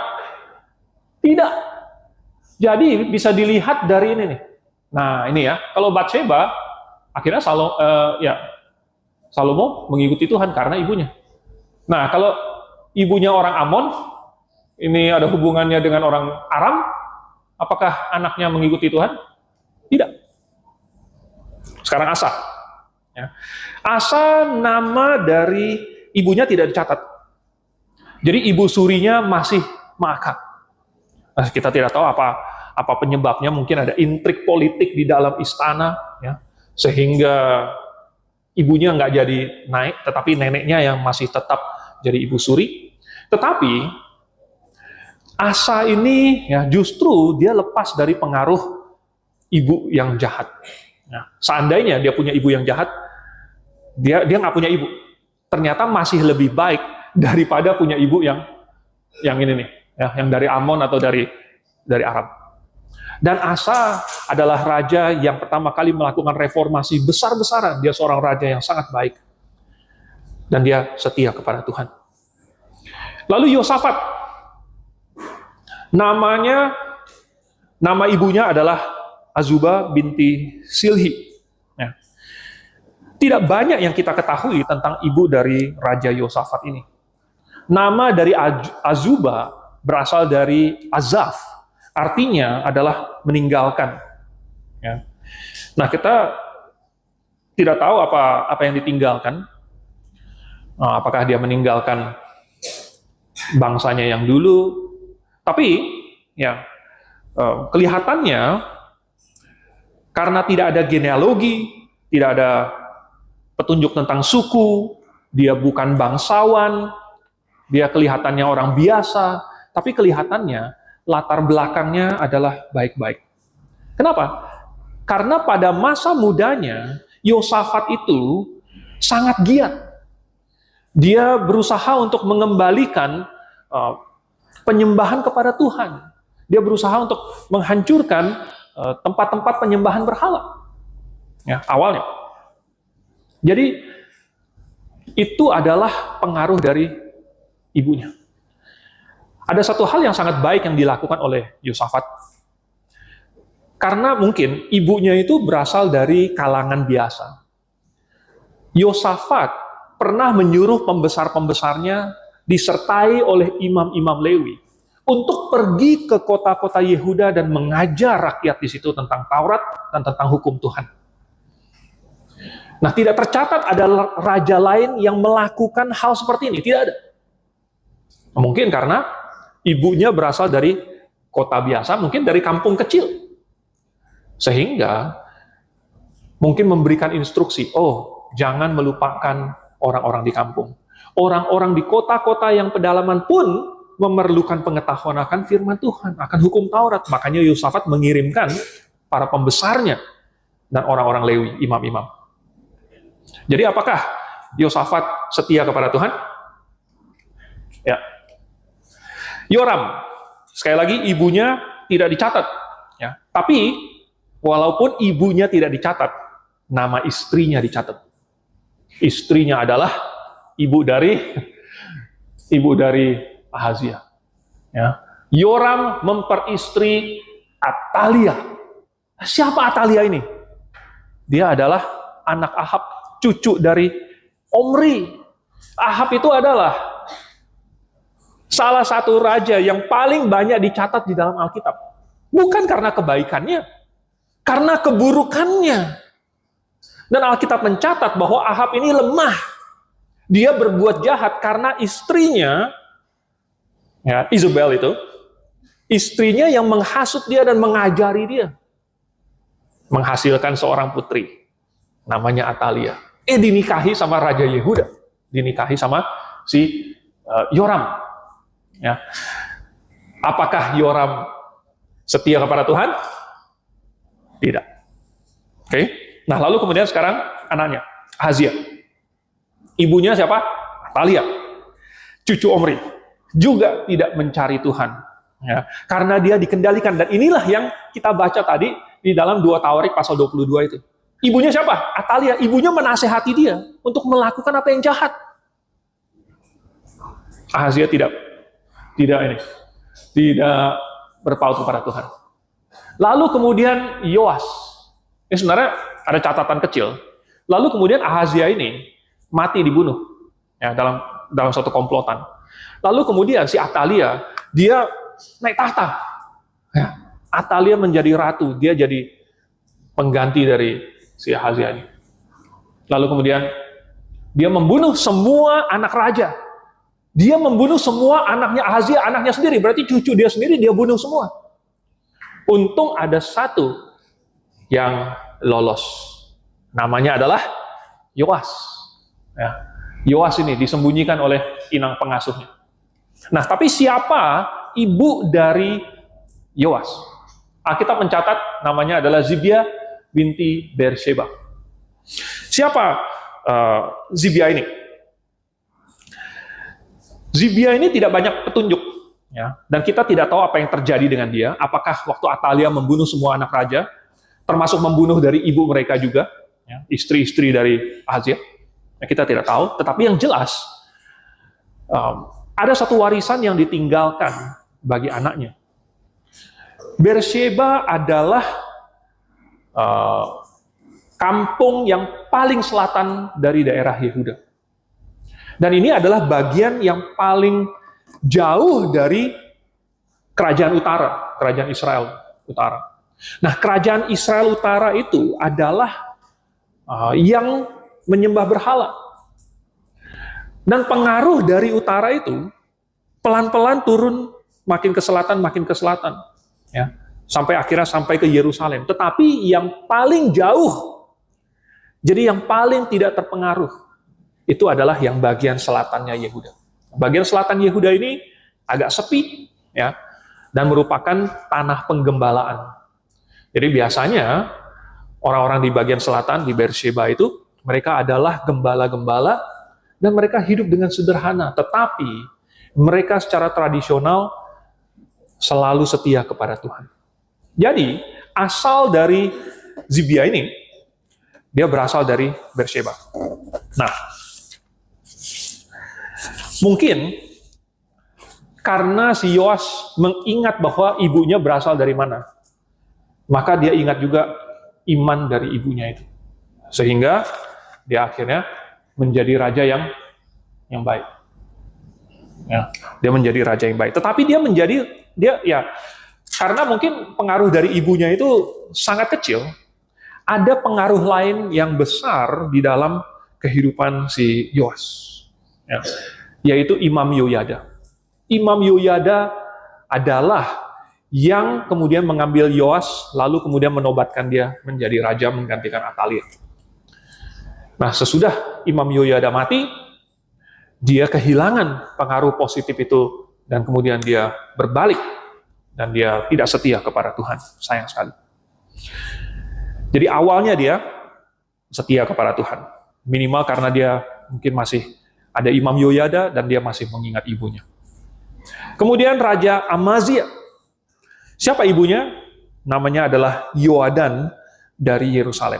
tidak. Jadi bisa dilihat dari ini nih. Nah, ini ya, kalau Batseba, akhirnya Salomo mengikuti Tuhan karena ibunya. Nah, kalau ibunya orang Amon, ini ada hubungannya dengan orang Aram? Apakah anaknya mengikuti Tuhan? Tidak. Sekarang Asa. Ya. Asa, nama dari ibunya tidak dicatat. Jadi ibu surinya masih Maakah. Nah, kita tidak tahu apa penyebabnya. Mungkin ada intrik politik di dalam istana, ya, sehingga ibunya nggak jadi naik, tetapi neneknya yang masih tetap jadi ibu suri. Tetapi Asa ini ya justru dia lepas dari pengaruh ibu yang jahat. Nah, seandainya dia punya ibu yang jahat, dia nggak punya ibu. Ternyata masih lebih baik daripada punya ibu yang ini nih, ya, yang dari Amon atau dari Aram. Dan Asa adalah raja yang pertama kali melakukan reformasi besar-besaran. Dia seorang raja yang sangat baik. Dan dia setia kepada Tuhan. Lalu Yosafat. Nama ibunya adalah Azuba binti Silhi. Ya. Tidak banyak yang kita ketahui tentang ibu dari Raja Yosafat ini. Nama dari Azuba berasal dari Azaf. Artinya adalah meninggalkan. Ya. Nah, kita tidak tahu apa yang ditinggalkan. Apakah dia meninggalkan bangsanya yang dulu? Tapi, ya, kelihatannya karena tidak ada genealogi, tidak ada petunjuk tentang suku, dia bukan bangsawan, dia kelihatannya orang biasa, tapi kelihatannya latar belakangnya adalah baik-baik. Kenapa? Karena pada masa mudanya, Yosafat itu sangat giat. Dia berusaha untuk mengembalikan penyembahan kepada Tuhan. Dia berusaha untuk menghancurkan tempat-tempat penyembahan berhala. Ya, awalnya. Jadi, itu adalah pengaruh dari ibunya. Ada satu hal yang sangat baik yang dilakukan oleh Yosafat. Karena mungkin ibunya itu berasal dari kalangan biasa. Yosafat pernah menyuruh pembesar-pembesarnya disertai oleh imam-imam Lewi untuk pergi ke kota-kota Yehuda dan mengajar rakyat di situ tentang Taurat dan tentang hukum Tuhan. Nah, tidak tercatat ada raja lain yang melakukan hal seperti ini. Tidak ada. Mungkin karena ibunya berasal dari kota biasa, mungkin dari kampung kecil. Sehingga mungkin memberikan instruksi, jangan melupakan orang-orang di kampung. Orang-orang di kota-kota yang pedalaman pun memerlukan pengetahuan akan firman Tuhan, akan hukum Taurat. Makanya Yosafat mengirimkan para pembesarnya dan orang-orang Lewi, imam-imam. Jadi apakah Yosafat setia kepada Tuhan? Ya. Yoram, sekali lagi ibunya tidak dicatat. Ya. Tapi walaupun ibunya tidak dicatat, nama istrinya dicatat. Istrinya adalah ibu dari Ahazia. Ya. Yoram memperistri Atalia. Siapa Atalia ini? Dia adalah anak Ahab, cucu dari Omri. Ahab itu adalah salah satu raja yang paling banyak dicatat di dalam Alkitab. Bukan karena kebaikannya, karena keburukannya. Dan Alkitab mencatat bahwa Ahab ini lemah. Dia berbuat jahat karena istrinya, ya, Isabel itu, istrinya yang menghasut dia dan mengajari dia. Menghasilkan seorang putri, namanya Atalia. Dinikahi sama Raja Yehuda. Dinikahi sama si Yoram. Ya. Apakah Yoram setia kepada Tuhan? Tidak. Oke. Nah, lalu kemudian sekarang anaknya, Ahazia. Ibunya siapa? Atalia. Cucu Omri. Juga tidak mencari Tuhan. Ya. Karena dia dikendalikan. Dan inilah yang kita baca tadi di dalam 2 Tawarik pasal 22 itu. Ibunya siapa? Atalia. Ibunya menasehati dia untuk melakukan apa yang jahat. Ahazia tidak berpaut kepada Tuhan. Lalu kemudian Yoas. Ini sebenarnya ada catatan kecil. Lalu kemudian Ahazia ini mati dibunuh, ya, dalam suatu komplotan. Lalu kemudian si Atalia, dia naik tahta. Ya, Atalia menjadi ratu, dia jadi pengganti dari si Ahazia ini. Lalu kemudian dia membunuh semua anak raja. Dia membunuh semua anaknya Ahazia, anaknya sendiri, berarti cucu dia sendiri dia bunuh semua. Untung ada satu yang lolos. Namanya adalah Yoas. Ya. Yoas ini disembunyikan oleh inang pengasuhnya. Nah, tapi siapa ibu dari Yoas? Alkitab mencatat namanya adalah Zibia binti Beersheba. Siapa Zibia ini? Zibia ini tidak banyak petunjuk, ya, dan kita tidak tahu apa yang terjadi dengan dia. Apakah waktu Atalia membunuh semua anak raja, termasuk membunuh dari ibu mereka juga, ya, istri-istri dari Ahazia? Ya, kita tidak tahu. Tetapi yang jelas, ada satu warisan yang ditinggalkan bagi anaknya. Beersheba adalah kampung yang paling selatan dari daerah Yehuda. Dan ini adalah bagian yang paling jauh dari kerajaan utara, kerajaan Israel utara. Nah, kerajaan Israel utara itu adalah yang menyembah berhala. Dan pengaruh dari utara itu pelan-pelan turun makin ke selatan, ya, sampai akhirnya sampai ke Yerusalem. Tetapi yang paling jauh, jadi yang paling tidak terpengaruh, itu adalah yang bagian selatannya Yehuda. Bagian selatan Yehuda ini agak sepi, ya, dan merupakan tanah penggembalaan. Jadi biasanya orang-orang di bagian selatan di Beersheba itu mereka adalah gembala-gembala dan mereka hidup dengan sederhana, tetapi mereka secara tradisional selalu setia kepada Tuhan. Jadi asal dari Zibia ini, dia berasal dari Beersheba. Nah, mungkin karena si Yoas mengingat bahwa ibunya berasal dari mana, maka dia ingat juga iman dari ibunya itu, sehingga dia akhirnya menjadi raja yang baik. Ya, dia menjadi raja yang baik. Tetapi karena mungkin pengaruh dari ibunya itu sangat kecil, ada pengaruh lain yang besar di dalam kehidupan si Yoas, ya, yaitu Imam Yoyada. Imam Yoyada adalah yang kemudian mengambil Yoas, lalu kemudian menobatkan dia menjadi raja menggantikan Atalia. Nah, sesudah Imam Yoyada mati, dia kehilangan pengaruh positif itu, dan kemudian dia berbalik, dan dia tidak setia kepada Tuhan. Sayang sekali. Jadi awalnya dia setia kepada Tuhan. Minimal karena dia mungkin masih ada Imam Yoyada dan dia masih mengingat ibunya. Kemudian Raja Amazia. Siapa ibunya? Namanya adalah Yoadan dari Yerusalem.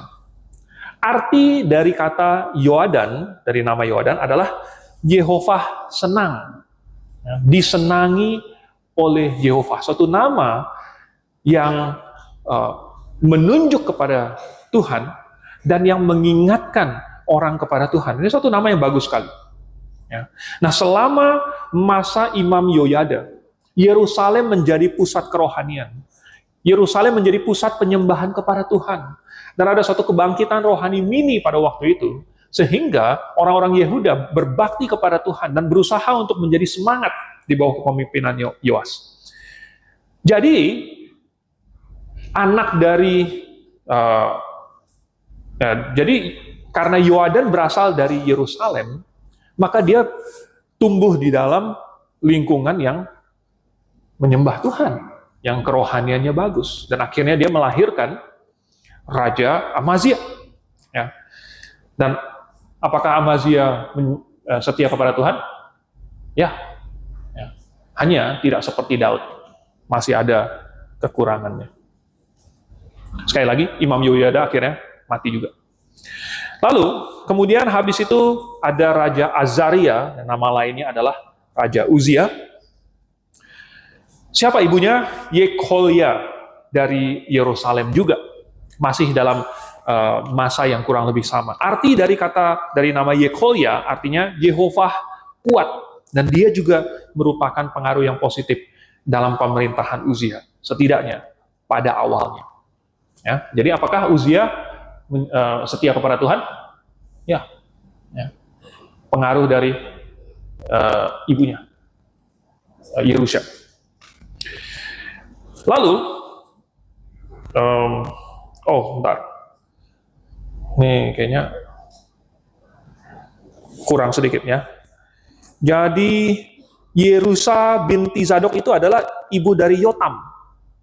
Arti dari kata Yoadan, dari nama Yoadan adalah Yehovah senang. Disenangi oleh Yehovah. Suatu nama yang menunjuk kepada Tuhan dan yang mengingatkan orang kepada Tuhan. Ini suatu nama yang bagus sekali. Ya. Nah, selama masa Imam Yoyada, Yerusalem menjadi pusat kerohanian. Yerusalem menjadi pusat penyembahan kepada Tuhan. Dan ada suatu kebangkitan rohani mini pada waktu itu, sehingga orang-orang Yehuda berbakti kepada Tuhan dan berusaha untuk menjadi semangat di bawah kepemimpinan Yoas. Jadi, anak dari jadi karena Yoadan berasal dari Yerusalem, maka dia tumbuh di dalam lingkungan yang menyembah Tuhan, yang kerohaniannya bagus, dan akhirnya dia melahirkan Raja Amazia. Ya. Dan apakah Amazia setia kepada Tuhan? Ya. Hanya tidak seperti Daud, masih ada kekurangannya. Sekali lagi, Imam Yoyada akhirnya mati juga. Lalu, kemudian habis itu ada Raja Azaria, yang nama lainnya adalah Raja Uzia. Siapa ibunya? Yekholia dari Yerusalem juga. Masih dalam masa yang kurang lebih sama. Arti dari nama Yekholia artinya Yehovah kuat. Dan dia juga merupakan pengaruh yang positif dalam pemerintahan Uzia, setidaknya pada awalnya. Ya, jadi apakah Uzia setia kepada Tuhan? Ya, ya. Pengaruh dari ibunya, Yerusha. Lalu, bentar. Nih kayaknya kurang sedikit ya. Jadi Yerusha binti Zadok itu adalah ibu dari Yotam.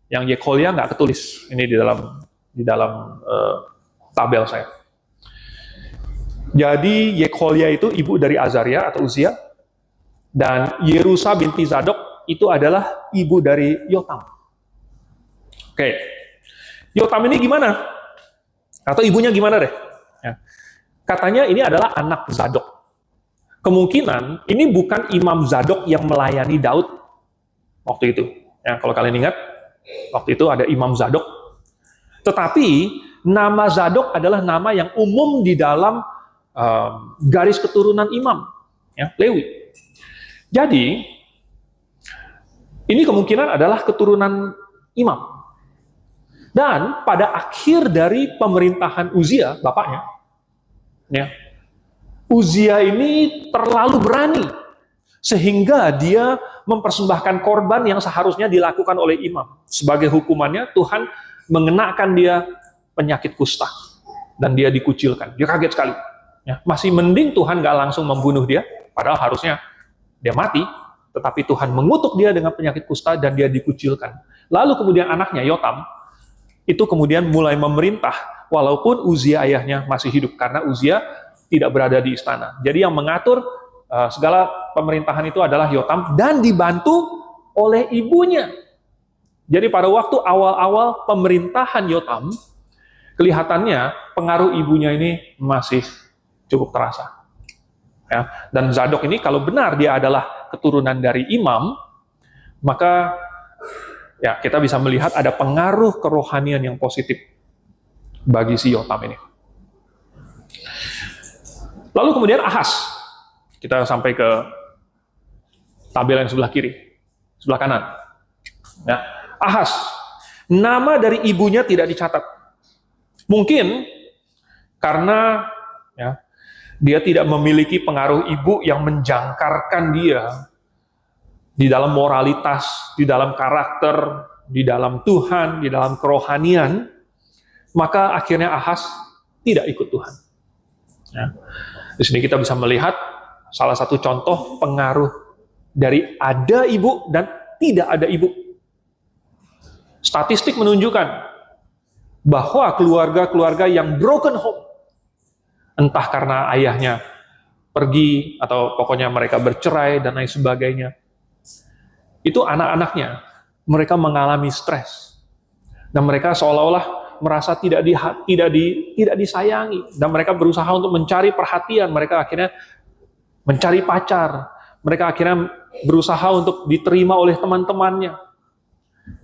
Yang Yekolya nggak ketulis. Ini di dalam tabel saya. Jadi Yekolya itu ibu dari Azaria atau Uzia. Dan Yerusha binti Zadok itu adalah ibu dari Yotam. Oke. Yotam ini gimana? Atau ibunya gimana deh? Ya. Katanya ini adalah anak Zadok. Kemungkinan ini bukan Imam Zadok yang melayani Daud waktu itu. Ya, kalau kalian ingat, waktu itu ada Imam Zadok. Tetapi nama Zadok adalah nama yang umum di dalam garis keturunan imam, ya, Lewi. Jadi, ini kemungkinan adalah keturunan imam. Dan pada akhir dari pemerintahan Uzia, bapaknya, ya, Uzia ini terlalu berani, sehingga dia mempersembahkan korban yang seharusnya dilakukan oleh imam. Sebagai hukumannya, Tuhan mengenakan dia penyakit kusta. Dan dia dikucilkan. Dia kaget sekali. Ya, masih mending Tuhan nggak langsung membunuh dia, padahal harusnya dia mati, tetapi Tuhan mengutuk dia dengan penyakit kusta dan dia dikucilkan. Lalu kemudian anaknya Yotam itu kemudian mulai memerintah walaupun Uzia ayahnya masih hidup karena Uzia tidak berada di istana. Jadi yang mengatur segala pemerintahan itu adalah Yotam dan dibantu oleh ibunya. Jadi pada waktu awal-awal pemerintahan Yotam, kelihatannya pengaruh ibunya ini masih cukup terasa. Ya, dan Zadok ini kalau benar dia adalah keturunan dari imam, maka ya kita bisa melihat ada pengaruh kerohanian yang positif bagi si Yotam ini. Lalu kemudian Ahaz. Kita sampai ke tabel yang sebelah kiri, sebelah kanan. Ya, Ahaz. Nama dari ibunya tidak dicatat. Mungkin karena ya, dia tidak memiliki pengaruh ibu yang menjangkarkan dia di dalam moralitas, di dalam karakter, di dalam Tuhan, di dalam kerohanian, maka akhirnya Ahaz tidak ikut Tuhan. Ya. Di sini kita bisa melihat salah satu contoh pengaruh dari ada ibu dan tidak ada ibu. Statistik menunjukkan bahwa keluarga-keluarga yang broken home, entah karena ayahnya pergi atau pokoknya mereka bercerai dan lain sebagainya, itu anak-anaknya mereka mengalami stres dan mereka seolah-olah merasa tidak disayangi dan mereka berusaha untuk mencari perhatian. Mereka akhirnya mencari pacar, mereka akhirnya berusaha untuk diterima oleh teman-temannya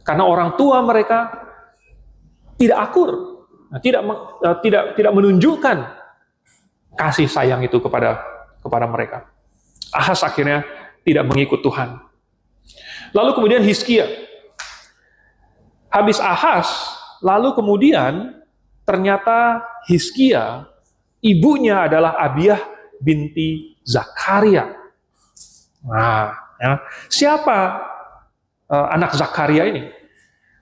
karena orang tua mereka tidak akur, tidak menunjukkan kasih sayang itu kepada mereka. Ahaz akhirnya tidak mengikut Tuhan. Lalu kemudian Hizkia. Habis Ahaz, lalu kemudian ternyata Hizkia ibunya adalah Abiyah binti Zakaria. Nah, ya. Siapa anak Zakaria ini?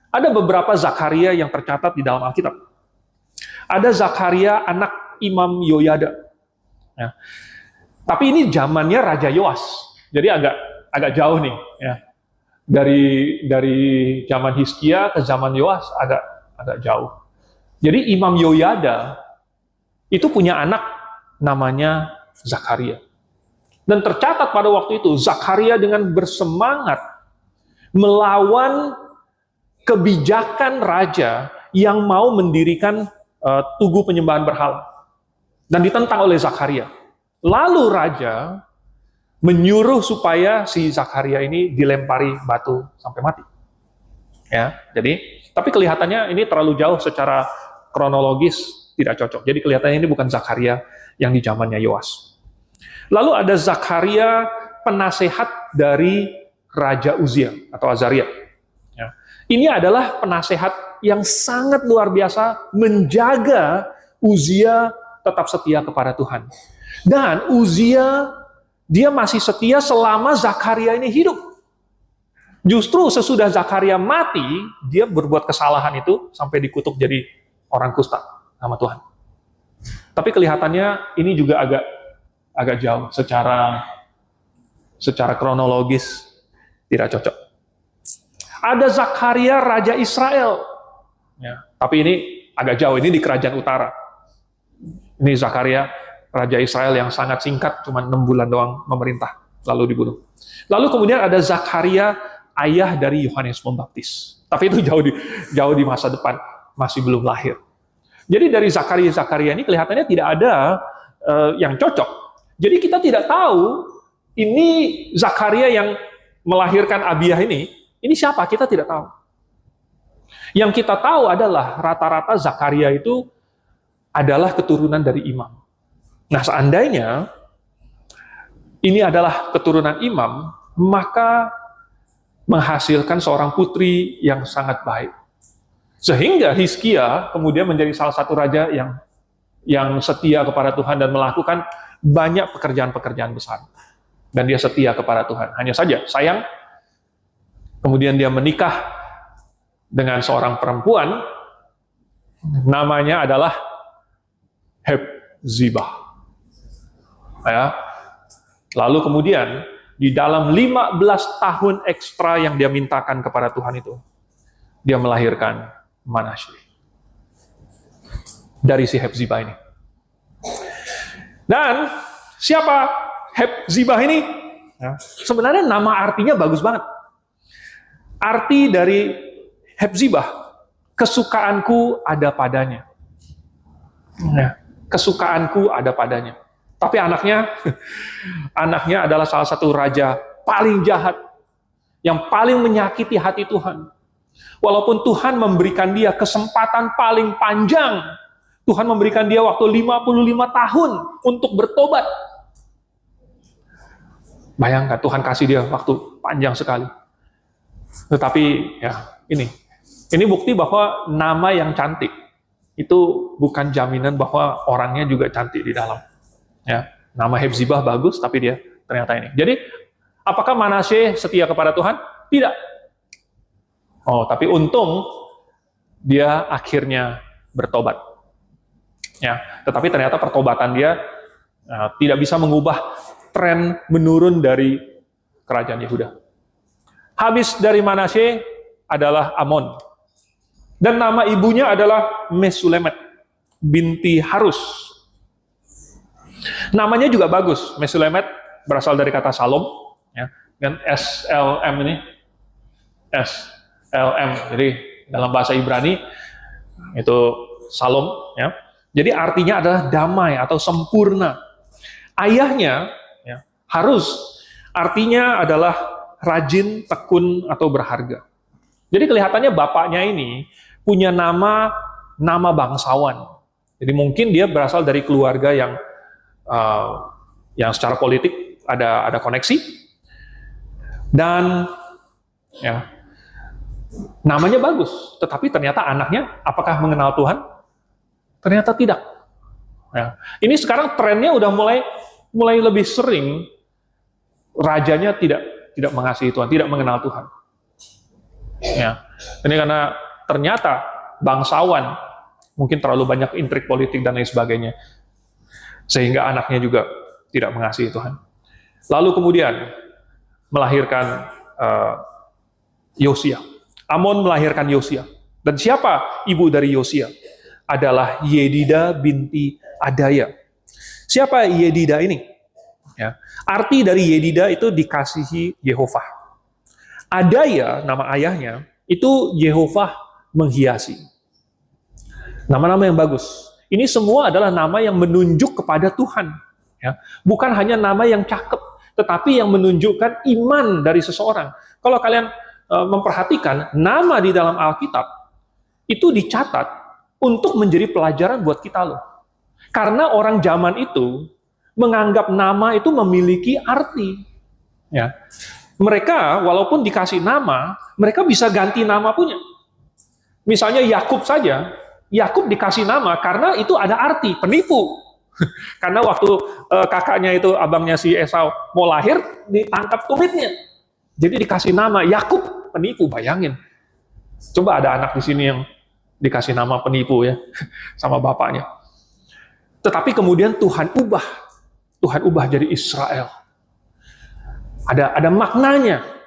Ada beberapa Zakaria yang tercatat di dalam Alkitab. Ada Zakaria anak Imam Yoyada. Ya. Tapi ini zamannya Raja Yoas. Jadi agak jauh nih. Ya. Dari zaman Hizkia ke zaman Yoas agak jauh. Jadi Imam Yoyada itu punya anak namanya Zakaria. Dan tercatat pada waktu itu Zakaria dengan bersemangat melawan kebijakan raja yang mau mendirikan tugu penyembahan berhala. Dan ditentang oleh Zakaria. Lalu raja menyuruh supaya si Zakaria ini dilempari batu sampai mati. Ya, jadi tapi kelihatannya ini terlalu jauh secara kronologis, tidak cocok. Jadi kelihatannya ini bukan Zakaria yang di zamannya Yoas. Lalu ada Zakaria penasehat dari Raja Uzia atau Azaria. Ya. Ini adalah penasehat yang sangat luar biasa menjaga Uzia tetap setia kepada Tuhan. Dan Uzia, dia masih setia selama Zakaria ini hidup. Justru sesudah Zakaria mati, dia berbuat kesalahan itu sampai dikutuk jadi orang kusta sama Tuhan. Tapi kelihatannya ini juga agak jauh secara kronologis tidak cocok. Ada Zakaria Raja Israel. Ya, tapi ini agak jauh, ini di kerajaan utara. Ini Zakaria Raja Israel yang sangat singkat, cuma 6 bulan doang memerintah, lalu dibunuh. Lalu kemudian ada Zakaria, ayah dari Yohanes Pembaptis. Tapi itu jauh di masa depan, masih belum lahir. Jadi dari Zakaria ini kelihatannya tidak ada yang cocok. Jadi kita tidak tahu ini Zakaria yang melahirkan Abiyah ini siapa? Kita tidak tahu. Yang kita tahu adalah rata-rata Zakaria itu adalah keturunan dari imam. Nah, seandainya ini adalah keturunan imam, maka menghasilkan seorang putri yang sangat baik. Sehingga Hizkia kemudian menjadi salah satu raja yang setia kepada Tuhan dan melakukan banyak pekerjaan-pekerjaan besar. Dan dia setia kepada Tuhan. Hanya saja, sayang, kemudian dia menikah dengan seorang perempuan, namanya adalah Hepzibah. Ya. Lalu kemudian, di dalam 15 tahun ekstra yang dia mintakan kepada Tuhan itu, dia melahirkan Manasye dari si Hepzibah ini. Dan siapa Hepzibah ini? Ya, sebenarnya nama artinya bagus banget. Arti dari Hepzibah, kesukaanku ada padanya. Ya, kesukaanku ada padanya. Tapi anaknya adalah salah satu raja paling jahat, yang paling menyakiti hati Tuhan. Walaupun Tuhan memberikan dia kesempatan paling panjang, Tuhan memberikan dia waktu 55 tahun untuk bertobat. Bayangkan, Tuhan kasih dia waktu panjang sekali. Tetapi ya ini bukti bahwa nama yang cantik itu bukan jaminan bahwa orangnya juga cantik di dalam. Ya, nama Hepzibah bagus, tapi dia ternyata ini. Jadi, apakah Manasye setia kepada Tuhan? Tidak. Oh, tapi untung dia akhirnya bertobat. Ya, tetapi ternyata pertobatan dia tidak bisa mengubah tren menurun dari kerajaan Yehuda. Habis dari Manasye adalah Amon. Dan nama ibunya adalah Mesulemet binti Harus. Namanya juga bagus. Mesulemet berasal dari kata Salom, ya. Dan SLM ini SLM. Jadi dalam bahasa Ibrani itu Salom, ya. Jadi artinya adalah damai atau sempurna. Ayahnya ya, Harus artinya adalah rajin, tekun atau berharga. Jadi kelihatannya bapaknya ini punya nama bangsawan. Jadi mungkin dia berasal dari keluarga yang secara politik ada koneksi, dan ya namanya bagus. Tetapi ternyata anaknya apakah mengenal Tuhan? Ternyata tidak. Ya. Ini sekarang trennya udah mulai lebih sering rajanya tidak mengasihi Tuhan, tidak mengenal Tuhan. Ya. Ini karena ternyata bangsawan mungkin terlalu banyak intrik politik dan lain sebagainya, sehingga anaknya juga tidak mengasihi Tuhan. Lalu kemudian melahirkan Yosia. Amon melahirkan Yosia. Dan siapa ibu dari Yosia? Adalah Yedida binti Adaya. Siapa Yedida ini? Ya. Arti dari Yedida itu dikasihi Yehova. Adaya, nama ayahnya, itu Yehova menghiasi. Nama-nama yang bagus. Ini semua adalah nama yang menunjuk kepada Tuhan. Ya. Bukan hanya nama yang cakep, tetapi yang menunjukkan iman dari seseorang. Kalau kalian memperhatikan, nama di dalam Alkitab itu dicatat untuk menjadi pelajaran buat kita loh. Karena orang zaman itu menganggap nama itu memiliki arti. Ya. Mereka walaupun dikasih nama, mereka bisa ganti nama punya. Misalnya Yakub saja, Yakub dikasih nama karena itu ada arti penipu. Karena waktu kakaknya itu, abangnya si Esau mau lahir, ditangkap tumitnya. Jadi dikasih nama Yakub, penipu, bayangin. Coba ada anak di sini yang dikasih nama penipu ya, sama bapaknya. Tetapi kemudian Tuhan ubah jadi Israel. Ada maknanya.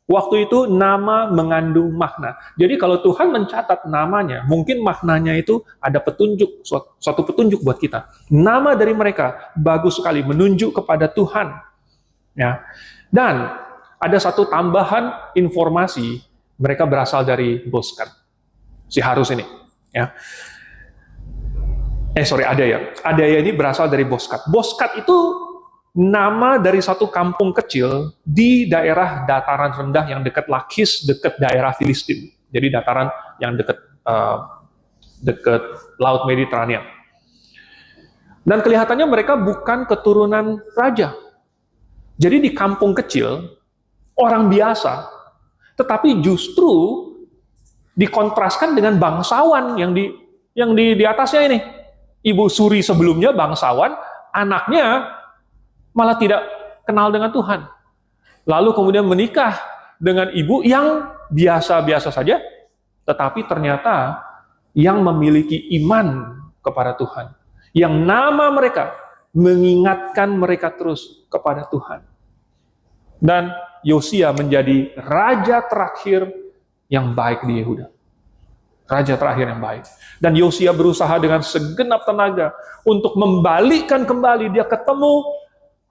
Waktu itu nama mengandung makna. Jadi kalau Tuhan mencatat namanya, mungkin maknanya itu ada petunjuk, suatu petunjuk buat kita. Nama dari mereka bagus sekali, menunjuk kepada Tuhan. Ya. Dan ada satu tambahan informasi, mereka berasal dari Boskat. Si Harus ini. Ya. Adaya ini berasal dari Boskat. Boskat itu nama dari satu kampung kecil di daerah dataran rendah yang dekat Lakis, dekat daerah Filistin. Jadi dataran yang dekat Laut Mediterania. Dan kelihatannya mereka bukan keturunan raja. Jadi di kampung kecil, orang biasa, tetapi justru dikontraskan dengan bangsawan yang di atasnya ini. Ibu Suri sebelumnya bangsawan, anaknya malah tidak kenal dengan Tuhan. Lalu kemudian menikah dengan ibu yang biasa-biasa saja, tetapi ternyata yang memiliki iman kepada Tuhan. Yang nama mereka mengingatkan mereka terus kepada Tuhan. Dan Yosia menjadi raja terakhir yang baik di Yehuda. Raja terakhir yang baik. Dan Yosia berusaha dengan segenap tenaga untuk membalikkan kembali. Dia ketemu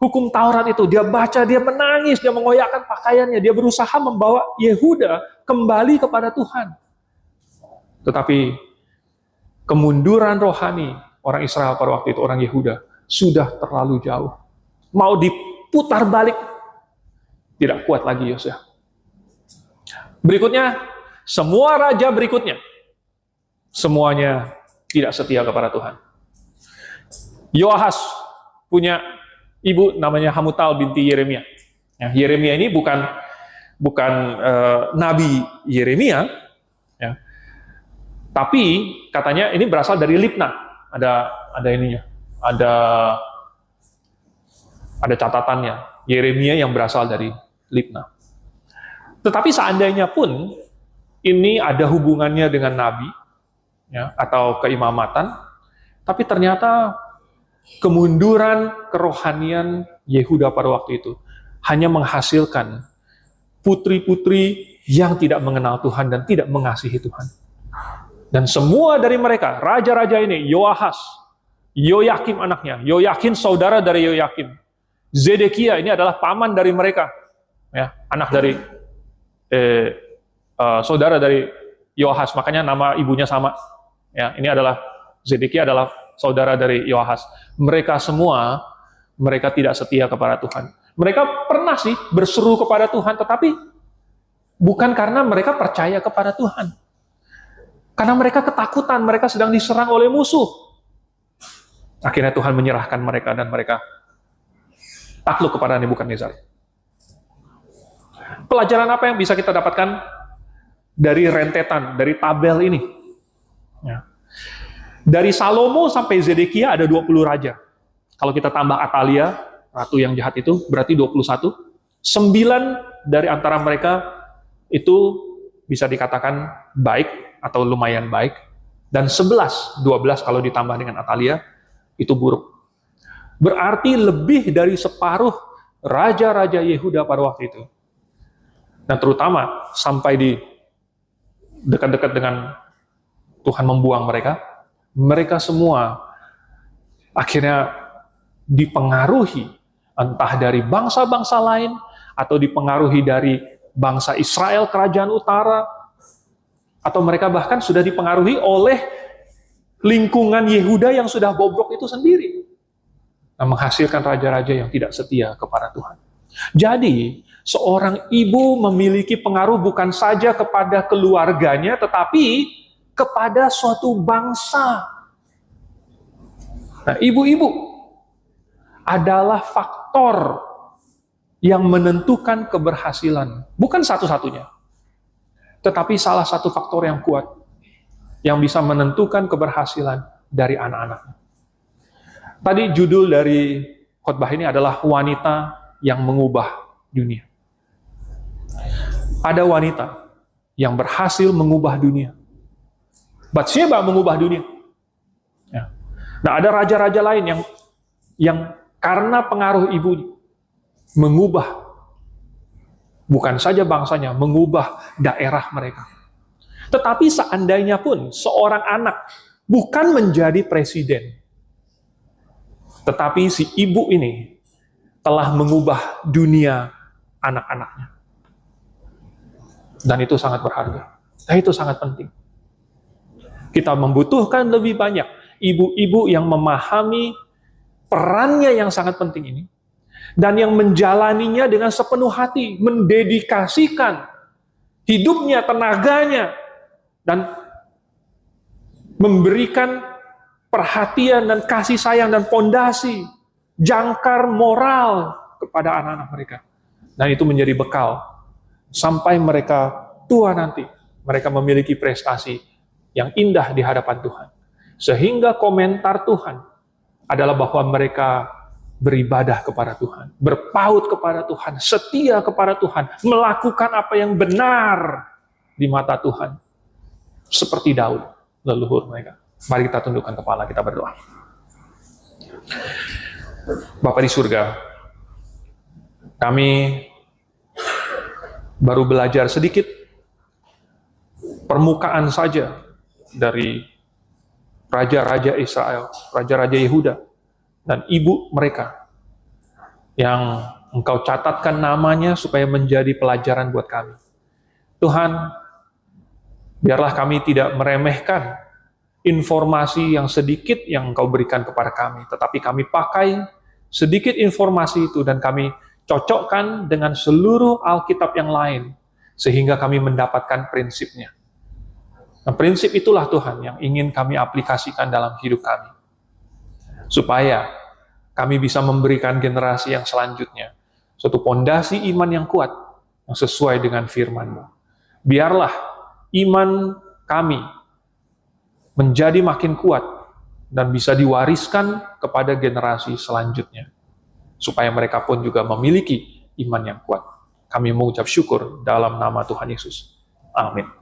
hukum Taurat itu, dia baca, dia menangis, dia mengoyakkan pakaiannya, dia berusaha membawa Yehuda kembali kepada Tuhan. Tetapi kemunduran rohani orang Israel pada waktu itu, orang Yehuda, sudah terlalu jauh. Mau diputar balik, tidak kuat lagi Yosia. Berikutnya, semua raja berikutnya, semuanya tidak setia kepada Tuhan. Yoahas punya ibu namanya Hamutal binti Yeremia. Ya, Yeremia ini bukan Nabi Yeremia, ya. Tapi katanya ini berasal dari Libna. Ada ininya, ada catatannya. Yeremia yang berasal dari Libna. Tetapi seandainya pun ini ada hubungannya dengan Nabi, ya, atau keimamatan, tapi ternyata kemunduran kerohanian Yehuda pada waktu itu hanya menghasilkan putri-putri yang tidak mengenal Tuhan dan tidak mengasihi Tuhan. Dan semua dari mereka, raja-raja ini, Yoahas, Yoyakim anaknya, Yoyakin saudara dari Yoyakim, Zedekia ini adalah paman dari mereka, ya, anak dari saudara dari Yoahas, makanya nama ibunya sama. Ya, ini adalah Zedekia adalah saudara dari Yoahas. Mereka semua, mereka tidak setia kepada Tuhan. Mereka pernah sih berseru kepada Tuhan, tetapi bukan karena mereka percaya kepada Tuhan. Karena mereka ketakutan, mereka sedang diserang oleh musuh. Akhirnya Tuhan menyerahkan mereka dan mereka takluk kepada Nebukadnezar. Pelajaran apa yang bisa kita dapatkan dari rentetan, dari tabel ini? Ya. Dari Salomo sampai Zedekia ada 20 raja. Kalau kita tambah Atalia, ratu yang jahat itu, berarti 21. 9 dari antara mereka itu bisa dikatakan baik atau lumayan baik. Dan 12 kalau ditambah dengan Atalia, itu buruk. Berarti lebih dari separuh raja-raja Yehuda pada waktu itu. Dan terutama sampai di dekat-dekat dengan Tuhan membuang mereka, mereka semua akhirnya dipengaruhi entah dari bangsa-bangsa lain atau dipengaruhi dari bangsa Israel kerajaan utara, atau mereka bahkan sudah dipengaruhi oleh lingkungan Yehuda yang sudah bobrok itu sendiri, nah, menghasilkan raja-raja yang tidak setia kepada Tuhan. Jadi seorang ibu memiliki pengaruh bukan saja kepada keluarganya, tetapi kepada suatu bangsa. Nah, ibu-ibu adalah faktor yang menentukan keberhasilan. Bukan satu-satunya, tetapi salah satu faktor yang kuat yang bisa menentukan keberhasilan dari anak-anaknya. Tadi judul dari khotbah ini adalah wanita yang mengubah dunia. Ada wanita yang berhasil mengubah dunia. Batsyeba mengubah dunia. Ya. Nah, ada raja-raja lain yang karena pengaruh ibunya mengubah bukan saja bangsanya, mengubah daerah mereka. Tetapi seandainya pun seorang anak bukan menjadi presiden, tetapi si ibu ini telah mengubah dunia anak-anaknya. Dan itu sangat berharga. Dan itu sangat penting. Kita membutuhkan lebih banyak ibu-ibu yang memahami perannya yang sangat penting ini, dan yang menjalaninya dengan sepenuh hati, mendedikasikan hidupnya, tenaganya, dan memberikan perhatian dan kasih sayang dan fondasi, jangkar moral kepada anak-anak mereka. Dan itu menjadi bekal sampai mereka tua nanti, mereka memiliki prestasi yang indah di hadapan Tuhan. Sehingga komentar Tuhan adalah bahwa mereka beribadah kepada Tuhan, berpaut kepada Tuhan, setia kepada Tuhan, melakukan apa yang benar di mata Tuhan. Seperti Daud, leluhur mereka. Mari kita tundukkan kepala, kita berdoa. Bapa di surga, kami baru belajar sedikit permukaan saja dari raja-raja Israel, raja-raja Yehuda, dan ibu mereka yang Engkau catatkan namanya supaya menjadi pelajaran buat kami. Tuhan, biarlah kami tidak meremehkan informasi yang sedikit yang Engkau berikan kepada kami, tetapi kami pakai sedikit informasi itu dan kami cocokkan dengan seluruh Alkitab yang lain, sehingga kami mendapatkan prinsipnya. Nah, prinsip itulah Tuhan yang ingin kami aplikasikan dalam hidup kami. Supaya kami bisa memberikan generasi yang selanjutnya suatu pondasi iman yang kuat, yang sesuai dengan firman-Mu. Biarlah iman kami menjadi makin kuat dan bisa diwariskan kepada generasi selanjutnya. Supaya mereka pun juga memiliki iman yang kuat. Kami mengucap syukur dalam nama Tuhan Yesus. Amin.